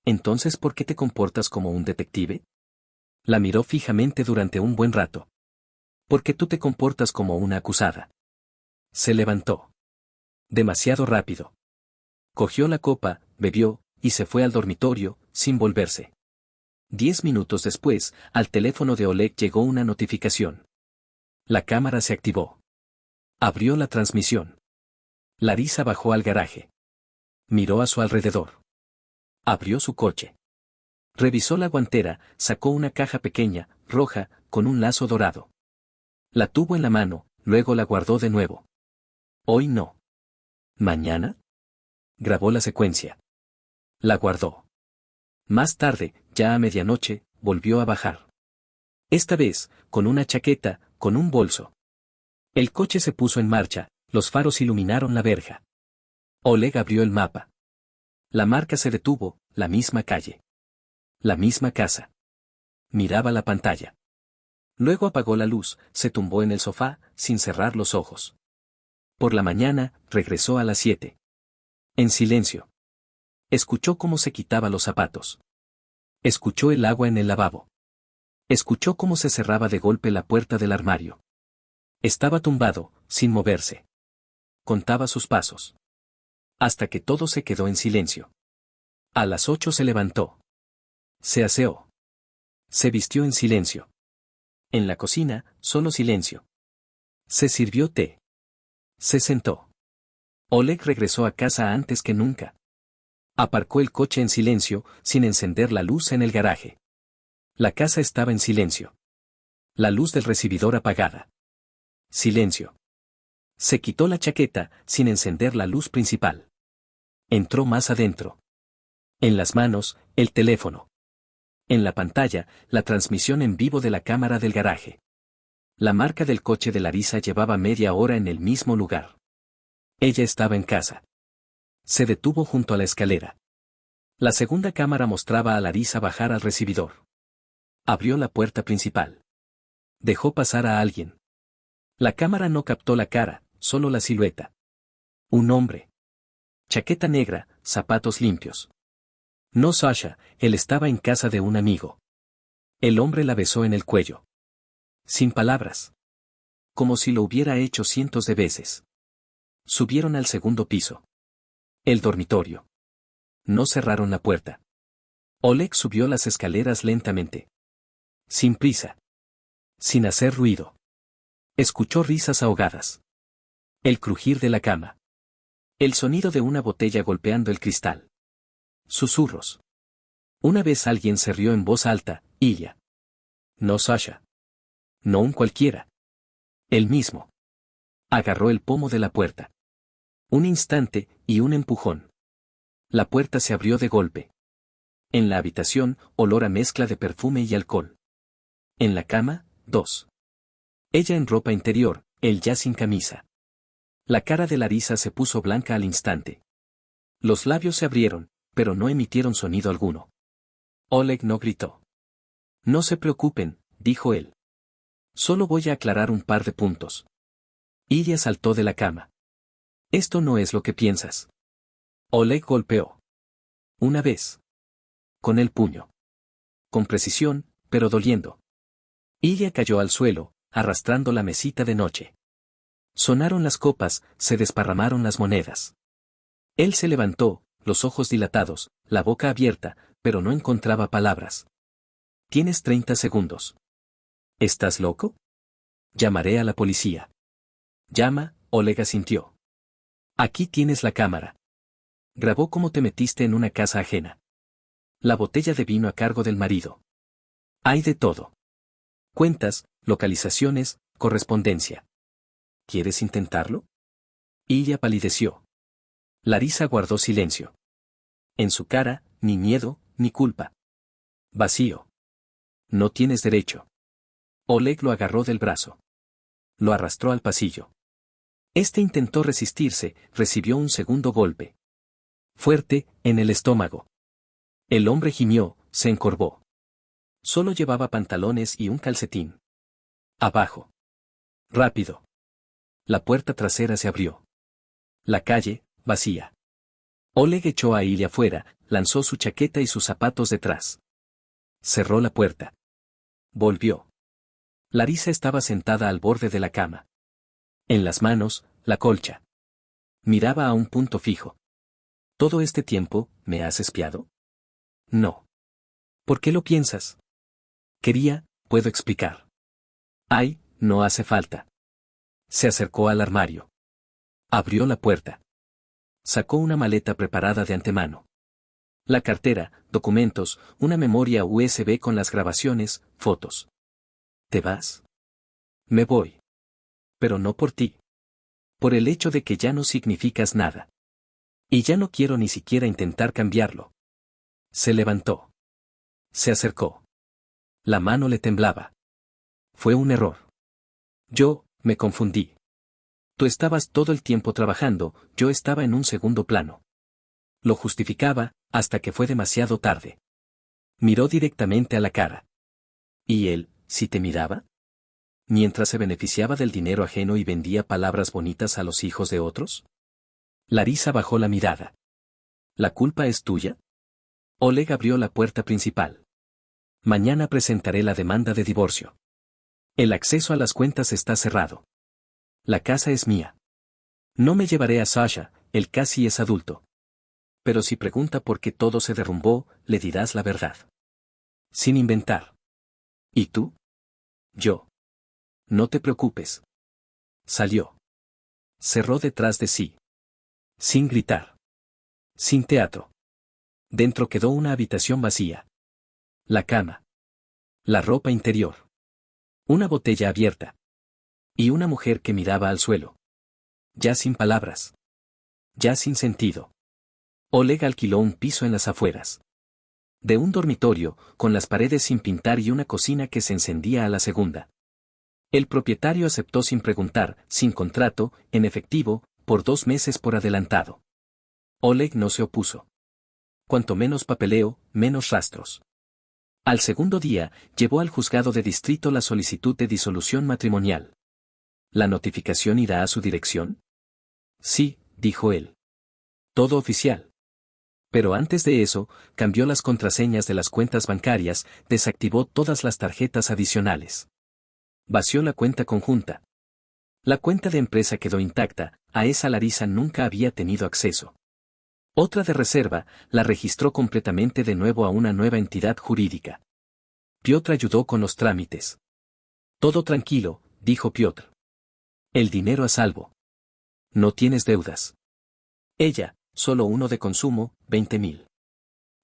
¿Entonces por qué te comportas como un detective? La miró fijamente durante un buen rato. Porque tú te comportas como una acusada. Se levantó. Demasiado rápido. Cogió la copa, bebió, y se fue al dormitorio, sin volverse. 10 minutos después, al teléfono de Oleg llegó una notificación. La cámara se activó. Abrió la transmisión. Larisa bajó al garaje. Miró a su alrededor. Abrió su coche. Revisó la guantera, sacó una caja pequeña, roja, con un lazo dorado. La tuvo en la mano, luego la guardó de nuevo. Hoy no. ¿Mañana? Grabó la secuencia. La guardó. Más tarde, ya a medianoche, volvió a bajar. Esta vez, con una chaqueta, con un bolso. El coche se puso en marcha, los faros iluminaron la verja. Oleg abrió el mapa. La marca se detuvo, la misma calle. La misma casa. Miraba la pantalla. Luego apagó la luz, se tumbó en el sofá, sin cerrar los ojos. Por la mañana, regresó a las 7. En silencio. Escuchó cómo se quitaba los zapatos. Escuchó el agua en el lavabo. Escuchó cómo se cerraba de golpe la puerta del armario. Estaba tumbado, sin moverse. Contaba sus pasos. Hasta que todo se quedó en silencio. A las 8 se levantó. Se aseó. Se vistió en silencio. En la cocina, solo silencio. Se sirvió té. Se sentó. Oleg regresó a casa antes que nunca. Aparcó el coche en silencio, sin encender la luz en el garaje. La casa estaba en silencio. La luz del recibidor apagada. Silencio. Se quitó la chaqueta, sin encender la luz principal. Entró más adentro. En las manos, el teléfono. En la pantalla, la transmisión en vivo de la cámara del garaje. La marca del coche de Larisa llevaba media hora en el mismo lugar. Ella estaba en casa. Se detuvo junto a la escalera. La segunda cámara mostraba a Larisa bajar al recibidor. Abrió la puerta principal. Dejó pasar a alguien. La cámara no captó la cara, solo la silueta. Un hombre. Chaqueta negra, zapatos limpios. No Sasha, él estaba en casa de un amigo. El hombre la besó en el cuello. Sin palabras. Como si lo hubiera hecho cientos de veces. Subieron al segundo piso. El dormitorio. No cerraron la puerta. Oleg subió las escaleras lentamente. Sin prisa. Sin hacer ruido. Escuchó risas ahogadas. El crujir de la cama. El sonido de una botella golpeando el cristal. Susurros. Una vez alguien se rió en voz alta, Ilya. No Sasha. No un cualquiera. Él mismo. Agarró el pomo de la puerta. Un instante, y un empujón. La puerta se abrió de golpe. En la habitación, olor a mezcla de perfume y alcohol. En la cama, dos. Ella en ropa interior, él ya sin camisa. La cara de Larisa se puso blanca al instante. Los labios se abrieron, pero no emitieron sonido alguno. Oleg no gritó. No se preocupen, dijo él. Solo voy a aclarar un par de puntos. Ilya saltó de la cama. Esto no es lo que piensas. Oleg golpeó. Una vez. Con el puño. Con precisión, pero doliendo. Ilya cayó al suelo, arrastrando la mesita de noche. Sonaron las copas, se desparramaron las monedas. Él se levantó, los ojos dilatados, la boca abierta, pero no encontraba palabras. Tienes 30 segundos. ¿Estás loco? Llamaré a la policía. Llama, Oleg asintió. Aquí tienes la cámara. Grabó cómo te metiste en una casa ajena. La botella de vino a cargo del marido. Hay de todo. Cuentas, localizaciones, correspondencia. ¿Quieres intentarlo? Ella palideció. Larisa guardó silencio. En su cara, ni miedo, ni culpa. Vacío. No tienes derecho. Oleg lo agarró del brazo. Lo arrastró al pasillo. Este intentó resistirse, recibió un segundo golpe. Fuerte, en el estómago. El hombre gimió, se encorvó. Solo llevaba pantalones y un calcetín. Abajo. Rápido. La puerta trasera se abrió. La calle, vacía. Oleg echó a Ilya afuera, lanzó su chaqueta y sus zapatos detrás. Cerró la puerta. Volvió. Larisa estaba sentada al borde de la cama. En las manos, la colcha. Miraba a un punto fijo. ¿Todo este tiempo, me has espiado? No. ¿Por qué lo piensas? Puedo explicar. Ay, no hace falta. Se acercó al armario. Abrió la puerta. Sacó una maleta preparada de antemano. La cartera, documentos, una memoria USB con las grabaciones, fotos. ¿Te vas? Me voy. Pero no por ti. Por el hecho de que ya no significas nada. Y ya no quiero ni siquiera intentar cambiarlo. Se levantó. Se acercó. La mano le temblaba. Fue un error. Me confundí. Tú estabas todo el tiempo trabajando, yo estaba en un segundo plano. Lo justificaba, hasta que fue demasiado tarde. Miró directamente a la cara. ¿Y él, si te miraba? ¿Mientras se beneficiaba del dinero ajeno y vendía palabras bonitas a los hijos de otros? Larisa bajó la mirada. ¿La culpa es tuya? Oleg abrió la puerta principal. Mañana presentaré la demanda de divorcio. El acceso a las cuentas está cerrado. La casa es mía. No me llevaré a Sasha, él casi es adulto. Pero si pregunta por qué todo se derrumbó, le dirás la verdad. Sin inventar. ¿Y tú? Yo. No te preocupes. Salió. Cerró detrás de sí. Sin gritar. Sin teatro. Dentro quedó una habitación vacía. La cama. La ropa interior. Una botella abierta. Y una mujer que miraba al suelo. Ya sin palabras. Ya sin sentido. Oleg alquiló un piso en las afueras. De un dormitorio, con las paredes sin pintar y una cocina que se encendía a la segunda. El propietario aceptó sin preguntar, sin contrato, en efectivo, por 2 meses por adelantado. Oleg no se opuso. Cuanto menos papeleo, menos rastros. Al segundo día, llevó al juzgado de distrito la solicitud de disolución matrimonial. ¿La notificación irá a su dirección? Sí, dijo él. Todo oficial. Pero antes de eso, cambió las contraseñas de las cuentas bancarias, desactivó todas las tarjetas adicionales. Vació la cuenta conjunta. La cuenta de empresa quedó intacta, a esa Larisa nunca había tenido acceso. Otra de reserva, la registró completamente de nuevo a una nueva entidad jurídica. Piotr ayudó con los trámites. Todo tranquilo, dijo Piotr. El dinero a salvo. No tienes deudas. Ella, solo uno de consumo, 20.000.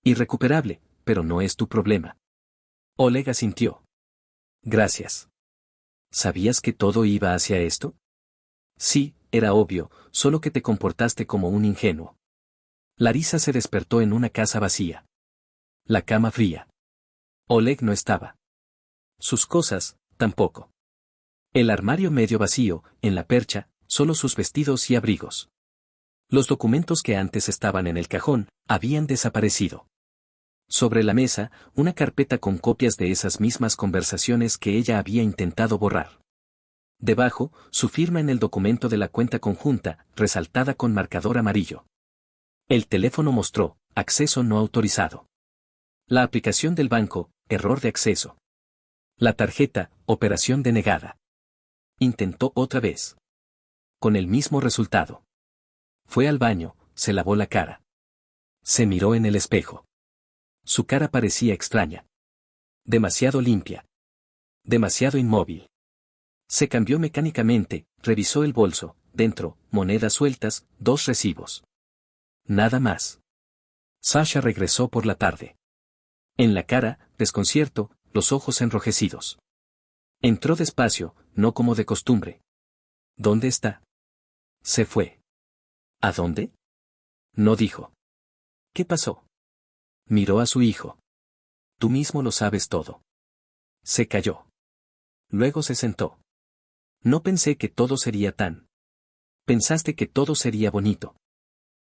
Irrecuperable, pero no es tu problema. Oleg asintió. Gracias. ¿Sabías que todo iba hacia esto? Sí, era obvio, solo que te comportaste como un ingenuo. Larisa se despertó en una casa vacía. La cama fría. Oleg no estaba. Sus cosas, tampoco. El armario medio vacío, en la percha, solo sus vestidos y abrigos. Los documentos que antes estaban en el cajón, habían desaparecido. Sobre la mesa, una carpeta con copias de esas mismas conversaciones que ella había intentado borrar. Debajo, su firma en el documento de la cuenta conjunta, resaltada con marcador amarillo. El teléfono mostró, acceso no autorizado. La aplicación del banco, error de acceso. La tarjeta, operación denegada. Intentó otra vez. Con el mismo resultado. Fue al baño, se lavó la cara. Se miró en el espejo. Su cara parecía extraña. Demasiado limpia. Demasiado inmóvil. Se cambió mecánicamente, revisó el bolso, dentro, monedas sueltas, 2 recibos. Nada más. Sasha regresó por la tarde. En la cara, desconcierto, los ojos enrojecidos. Entró despacio, no como de costumbre. ¿Dónde está? Se fue. ¿A dónde? No dijo. ¿Qué pasó? Miró a su hijo. Tú mismo lo sabes todo. Se calló. Luego se sentó. No pensé que todo sería tan. Pensaste que todo sería bonito.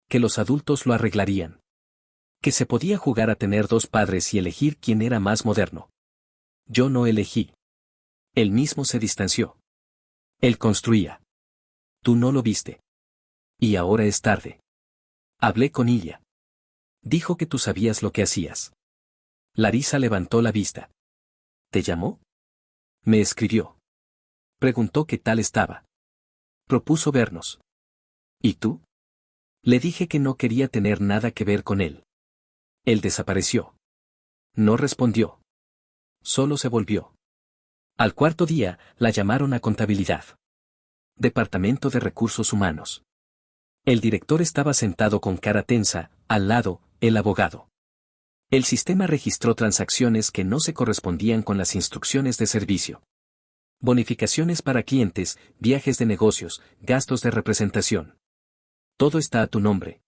Que los adultos lo arreglarían. Que se podía jugar a tener dos padres y elegir quién era más moderno. Yo no elegí. Él mismo se distanció. Él construía. Tú no lo viste. Y ahora es tarde. Hablé con ella. Dijo que tú sabías lo que hacías. Larisa levantó la vista. ¿Te llamó? Me escribió. Preguntó qué tal estaba. Propuso vernos. ¿Y tú? Le dije que no quería tener nada que ver con él. Él desapareció. No respondió. Solo se volvió. Al cuarto día, la llamaron a contabilidad. Departamento de Recursos Humanos. El director estaba sentado con cara tensa, al lado, el abogado. El sistema registró transacciones que no se correspondían con las instrucciones de servicio. Bonificaciones para clientes, viajes de negocios, gastos de representación. Todo está a tu nombre.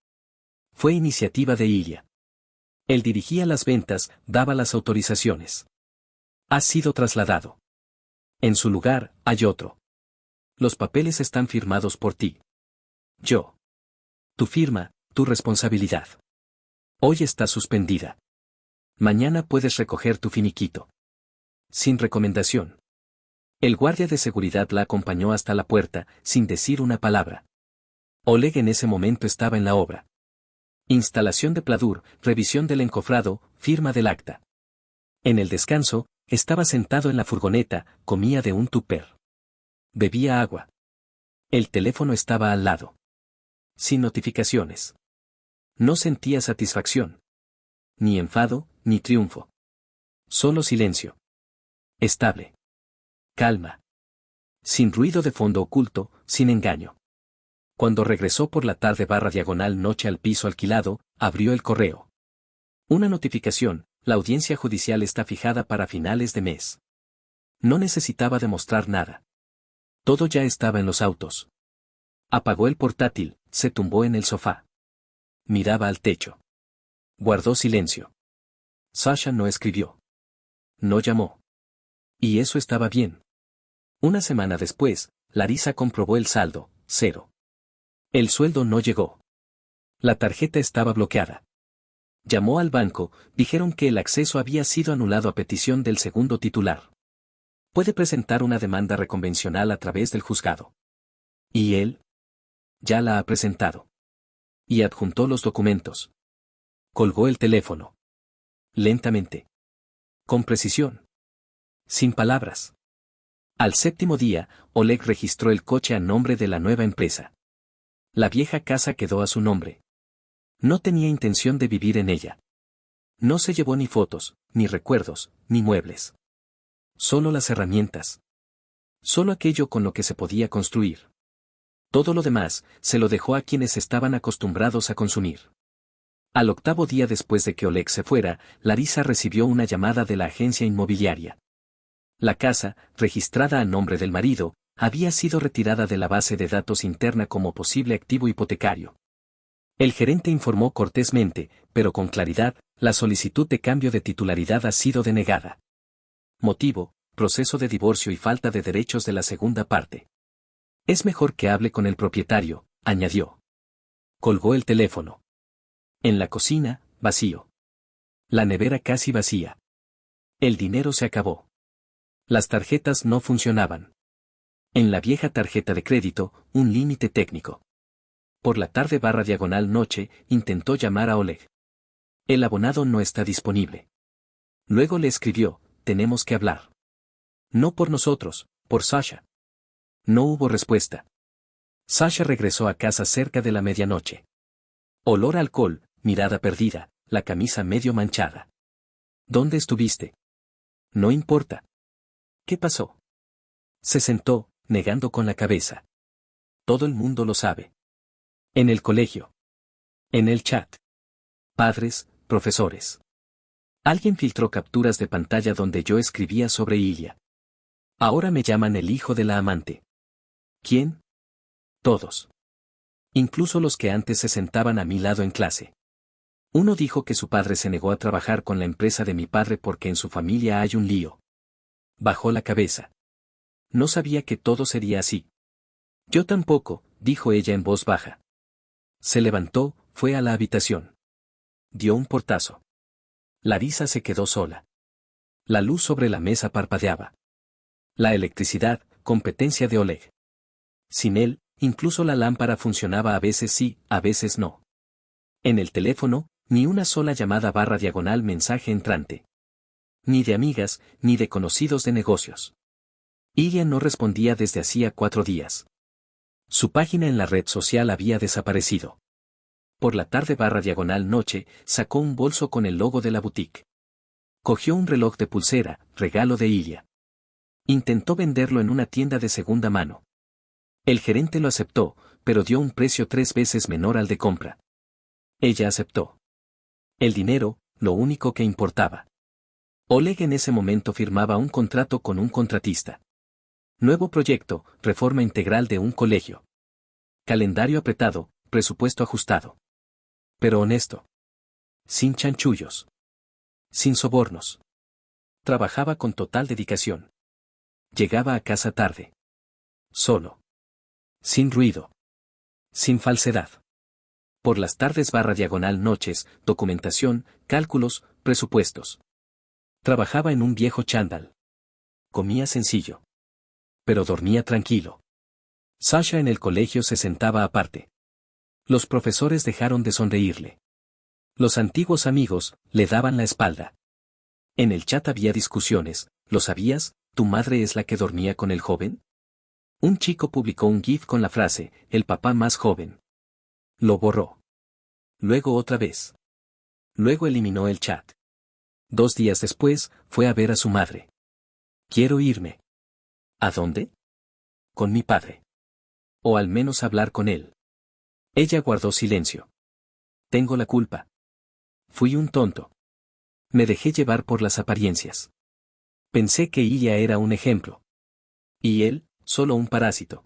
Fue iniciativa de Ilya. Él dirigía las ventas, daba las autorizaciones. Has sido trasladado. En su lugar, hay otro. Los papeles están firmados por ti. Yo. Tu firma, tu responsabilidad. Hoy está suspendida. Mañana puedes recoger tu finiquito. Sin recomendación. El guardia de seguridad la acompañó hasta la puerta, sin decir una palabra. Oleg en ese momento estaba en la obra. Instalación de pladur, revisión del encofrado, firma del acta. En el descanso, estaba sentado en la furgoneta, comía de un tupper. Bebía agua. El teléfono estaba al lado. Sin notificaciones. No sentía satisfacción. Ni enfado, ni triunfo. Solo silencio. Estable. Calma. Sin ruido de fondo oculto, sin engaño. Cuando regresó por la tarde /diagonal noche al piso alquilado, abrió el correo. Una notificación, la audiencia judicial está fijada para finales de mes. No necesitaba demostrar nada. Todo ya estaba en los autos. Apagó el portátil, se tumbó en el sofá. Miraba al techo. Guardó silencio. Sasha no escribió. No llamó. Y eso estaba bien. Una semana después, Larisa comprobó el saldo, 0. El sueldo no llegó. La tarjeta estaba bloqueada. Llamó al banco, dijeron que el acceso había sido anulado a petición del segundo titular. Puede presentar una demanda reconvencional a través del juzgado. ¿Y él? Ya la ha presentado. Y adjuntó los documentos. Colgó el teléfono. Lentamente. Con precisión. Sin palabras. Al séptimo día, Oleg registró el coche a nombre de la nueva empresa. La vieja casa quedó a su nombre. No tenía intención de vivir en ella. No se llevó ni fotos, ni recuerdos, ni muebles. Solo las herramientas. Solo aquello con lo que se podía construir. Todo lo demás, se lo dejó a quienes estaban acostumbrados a consumir. Al octavo día después de que Oleg se fuera, Larisa recibió una llamada de la agencia inmobiliaria. La casa, registrada a nombre del marido, había sido retirada de la base de datos interna como posible activo hipotecario. El gerente informó cortésmente, pero con claridad, la solicitud de cambio de titularidad ha sido denegada. Motivo, proceso de divorcio y falta de derechos de la segunda parte. Es mejor que hable con el propietario, añadió. Colgó el teléfono. En la cocina, vacío. La nevera casi vacía. El dinero se acabó. Las tarjetas no funcionaban. En la vieja tarjeta de crédito, un límite técnico. Por la tarde /diagonal noche, intentó llamar a Oleg. El abonado no está disponible. Luego le escribió, tenemos que hablar. No por nosotros, por Sasha. No hubo respuesta. Sasha regresó a casa cerca de la medianoche. Olor a alcohol, mirada perdida, la camisa medio manchada. ¿Dónde estuviste? No importa. ¿Qué pasó? Se sentó, negando con la cabeza. Todo el mundo lo sabe. En el colegio. En el chat. Padres, profesores. Alguien filtró capturas de pantalla donde yo escribía sobre Ilya. Ahora me llaman el hijo de la amante. ¿Quién? Todos. Incluso los que antes se sentaban a mi lado en clase. Uno dijo que su padre se negó a trabajar con la empresa de mi padre porque en su familia hay un lío. Bajó la cabeza. No sabía que todo sería así. Yo tampoco, dijo ella en voz baja. Se levantó, fue a la habitación. Dio un portazo. Larisa se quedó sola. La luz sobre la mesa parpadeaba. La electricidad, competencia de Oleg. Sin él, incluso la lámpara funcionaba a veces sí, a veces no. En el teléfono, ni una sola llamada /diagonal mensaje entrante. Ni de amigas, ni de conocidos de negocios. Ilya no respondía desde hacía 4 días. Su página en la red social había desaparecido. Por la tarde /diagonal noche, sacó un bolso con el logo de la boutique. Cogió un reloj de pulsera, regalo de Ilya. Intentó venderlo en una tienda de segunda mano. El gerente lo aceptó, pero dio un precio 3 veces menor al de compra. Ella aceptó. El dinero, lo único que importaba. Oleg en ese momento firmaba un contrato con un contratista. Nuevo proyecto, reforma integral de un colegio. Calendario apretado, presupuesto ajustado. Pero honesto. Sin chanchullos. Sin sobornos. Trabajaba con total dedicación. Llegaba a casa tarde. Solo. Sin ruido. Sin falsedad. Por las tardes /diagonal noches, documentación, cálculos, presupuestos. Trabajaba en un viejo chándal. Comía sencillo. Pero dormía tranquilo. Sasha en el colegio se sentaba aparte. Los profesores dejaron de sonreírle. Los antiguos amigos le daban la espalda. En el chat había discusiones, ¿lo sabías? ¿Tu madre es la que dormía con el joven? Un chico publicó un GIF con la frase, el papá más joven. Lo borró. Luego otra vez. Luego eliminó el chat. 2 días después, fue a ver a su madre. Quiero irme. ¿A dónde? Con mi padre. O al menos hablar con él. Ella guardó silencio. Tengo la culpa. Fui un tonto. Me dejé llevar por las apariencias. Pensé que Ilya era un ejemplo. Y él, solo un parásito.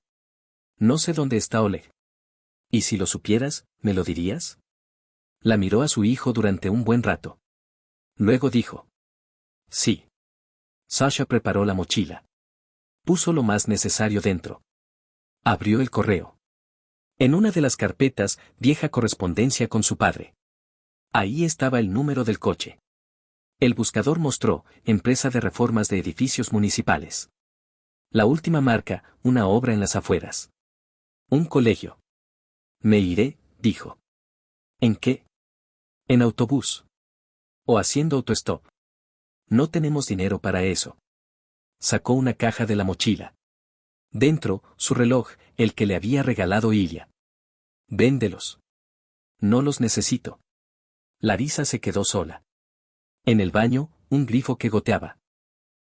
No sé dónde está Oleg. ¿Y si lo supieras, me lo dirías? La miró a su hijo durante un buen rato. Luego dijo. Sí. Sasha preparó la mochila. Puso lo más necesario dentro. Abrió el correo. En una de las carpetas, vieja correspondencia con su padre. Ahí estaba el número del coche. El buscador mostró, empresa de reformas de edificios municipales. La última marca, una obra en las afueras. Un colegio. Me iré, dijo. ¿En qué? En autobús. O haciendo autostop. No tenemos dinero para eso. Sacó una caja de la mochila. Dentro, su reloj, el que le había regalado Ilya. Véndelos. No los necesito. Larisa se quedó sola. En el baño, un grifo que goteaba.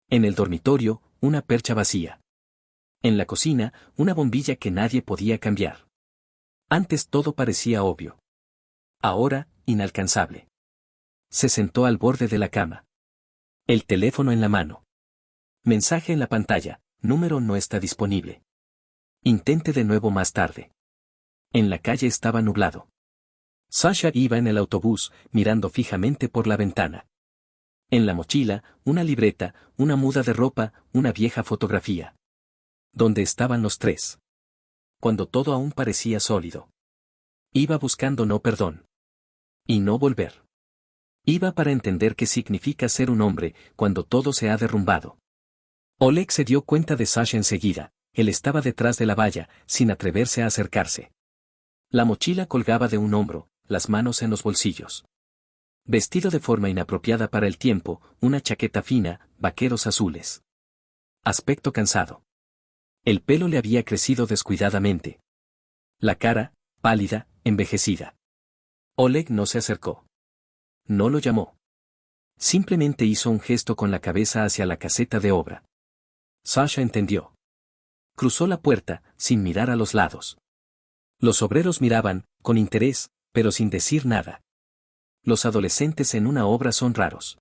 En el dormitorio, una percha vacía. En la cocina, una bombilla que nadie podía cambiar. Antes todo parecía obvio. Ahora, inalcanzable. Se sentó al borde de la cama. El teléfono en la mano. Mensaje en la pantalla, número no está disponible. Intente de nuevo más tarde. En la calle estaba nublado. Sasha iba en el autobús, mirando fijamente por la ventana. En la mochila, una libreta, una muda de ropa, una vieja fotografía. ¿Dónde estaban los 3? Cuando todo aún parecía sólido. Iba buscando no perdón. Y no volver. Iba para entender qué significa ser un hombre, cuando todo se ha derrumbado. Oleg se dio cuenta de Sasha enseguida, él estaba detrás de la valla, sin atreverse a acercarse. La mochila colgaba de un hombro, las manos en los bolsillos. Vestido de forma inapropiada para el tiempo, una chaqueta fina, vaqueros azules. Aspecto cansado. El pelo le había crecido descuidadamente. La cara, pálida, envejecida. Oleg no se acercó. No lo llamó. Simplemente hizo un gesto con la cabeza hacia la caseta de obra. Sasha entendió. Cruzó la puerta, sin mirar a los lados. Los obreros miraban, con interés, pero sin decir nada. Los adolescentes en una obra son raros.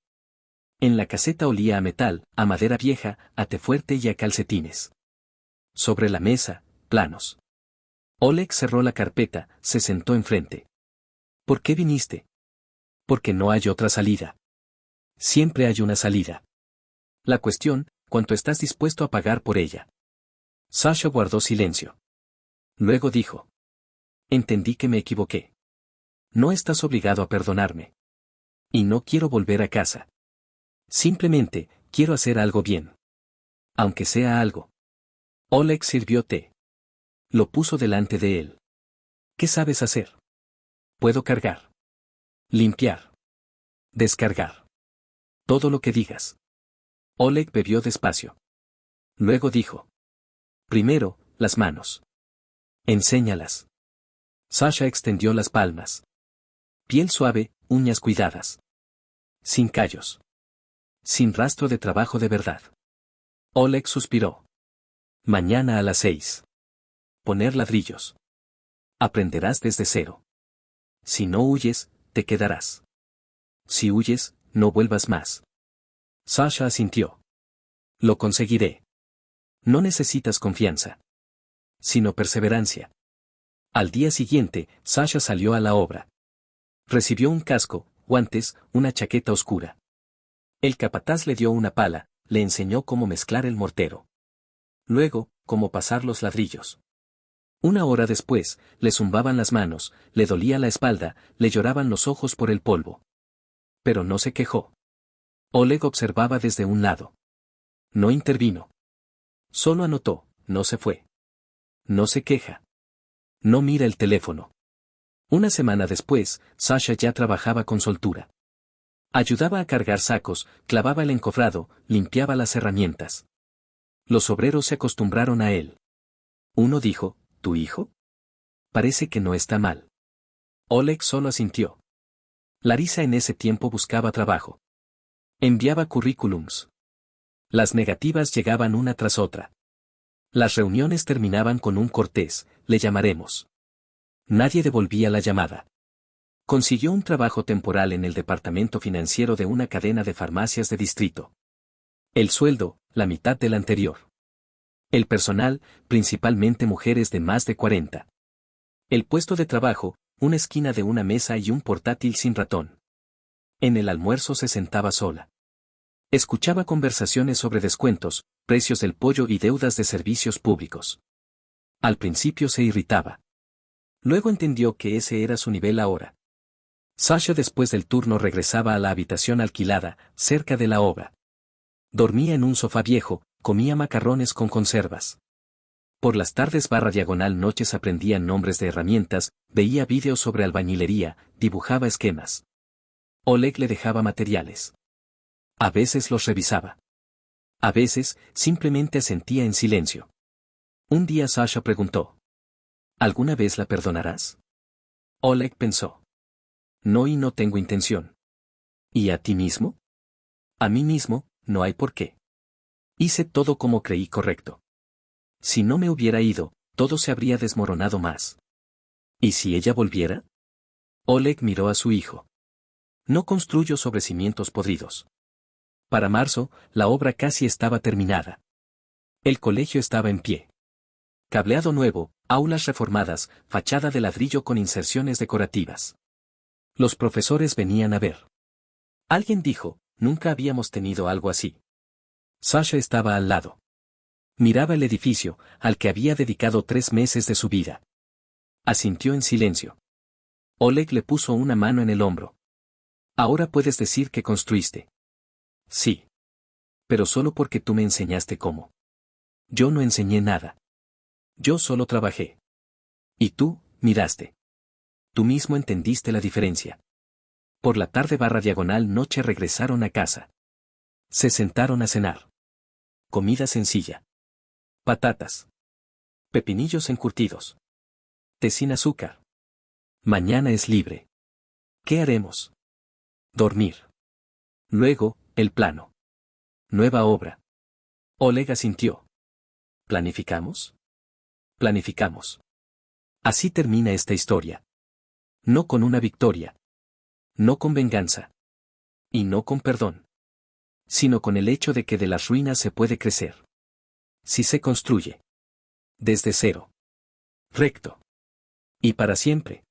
En la caseta olía a metal, a madera vieja, a té fuerte y a calcetines. Sobre la mesa, planos. Oleg cerró la carpeta, se sentó enfrente. ¿Por qué viniste? Porque no hay otra salida. Siempre hay una salida. La cuestión, ¿cuánto estás dispuesto a pagar por ella? Sasha guardó silencio. Luego dijo. Entendí que me equivoqué. No estás obligado a perdonarme. Y no quiero volver a casa. Simplemente, quiero hacer algo bien. Aunque sea algo. Oleg sirvió té. Lo puso delante de él. ¿Qué sabes hacer? Puedo cargar. Limpiar. Descargar. Todo lo que digas. Oleg bebió despacio. Luego dijo. Primero, las manos. Enséñalas. Sasha extendió las palmas. Piel suave, uñas cuidadas. Sin callos. Sin rastro de trabajo de verdad. Oleg suspiró. Mañana a las 6. Poner ladrillos. Aprenderás desde cero. Si no huyes, te quedarás. Si huyes, no vuelvas más. Sasha asintió. Lo conseguiré. No necesitas confianza. Sino perseverancia. Al día siguiente, Sasha salió a la obra. Recibió un casco, guantes, una chaqueta oscura. El capataz le dio una pala, le enseñó cómo mezclar el mortero. Luego, cómo pasar los ladrillos. Una hora después, le zumbaban las manos, le dolía la espalda, le lloraban los ojos por el polvo. Pero no se quejó. Oleg observaba desde un lado. No intervino. Solo anotó, no se fue. No se queja. No mira el teléfono. Una semana después, Sasha ya trabajaba con soltura. Ayudaba a cargar sacos, clavaba el encofrado, limpiaba las herramientas. Los obreros se acostumbraron a él. Uno dijo, ¿tu hijo? Parece que no está mal. Oleg solo asintió. Larisa en ese tiempo buscaba trabajo. Enviaba currículums. Las negativas llegaban una tras otra. Las reuniones terminaban con un cortés, le llamaremos. Nadie devolvía la llamada. Consiguió un trabajo temporal en el departamento financiero de una cadena de farmacias de distrito. El sueldo, la mitad del anterior. El personal, principalmente mujeres de más de 40. El puesto de trabajo, una esquina de una mesa y un portátil sin ratón. En el almuerzo se sentaba sola. Escuchaba conversaciones sobre descuentos, precios del pollo y deudas de servicios públicos. Al principio se irritaba. Luego entendió que ese era su nivel ahora. Sasha después del turno regresaba a la habitación alquilada, cerca de la obra. Dormía en un sofá viejo, comía macarrones con conservas. Por las tardes / noches aprendía nombres de herramientas, veía vídeos sobre albañilería, dibujaba esquemas. Oleg le dejaba materiales. A veces los revisaba. A veces, simplemente asentía en silencio. Un día Sasha preguntó. ¿Alguna vez la perdonarás? Oleg pensó. No, y no tengo intención. ¿Y a ti mismo? A mí mismo, no hay por qué. Hice todo como creí correcto. Si no me hubiera ido, todo se habría desmoronado más. ¿Y si ella volviera? Oleg miró a su hijo. No construyo sobre cimientos podridos. Para marzo, la obra casi estaba terminada. El colegio estaba en pie. Cableado nuevo, aulas reformadas, fachada de ladrillo con inserciones decorativas. Los profesores venían a ver. Alguien dijo, nunca habíamos tenido algo así. Sasha estaba al lado. Miraba el edificio, al que había dedicado 3 meses de su vida. Asintió en silencio. Oleg le puso una mano en el hombro. Ahora puedes decir que construiste. Sí. Pero solo porque tú me enseñaste cómo. Yo no enseñé nada. Yo solo trabajé. Y tú, miraste. Tú mismo entendiste la diferencia. Por la tarde / noche regresaron a casa. Se sentaron a cenar. Comida sencilla. Patatas. Pepinillos encurtidos. Té sin azúcar. Mañana es libre. ¿Qué haremos? Dormir. Luego, el plano. Nueva obra. Oleg asintió. ¿Planificamos? Planificamos. Así termina esta historia. No con una victoria. No con venganza. Y no con perdón. Sino con el hecho de que de las ruinas se puede crecer. Si se construye. Desde cero. Recto. Y para siempre.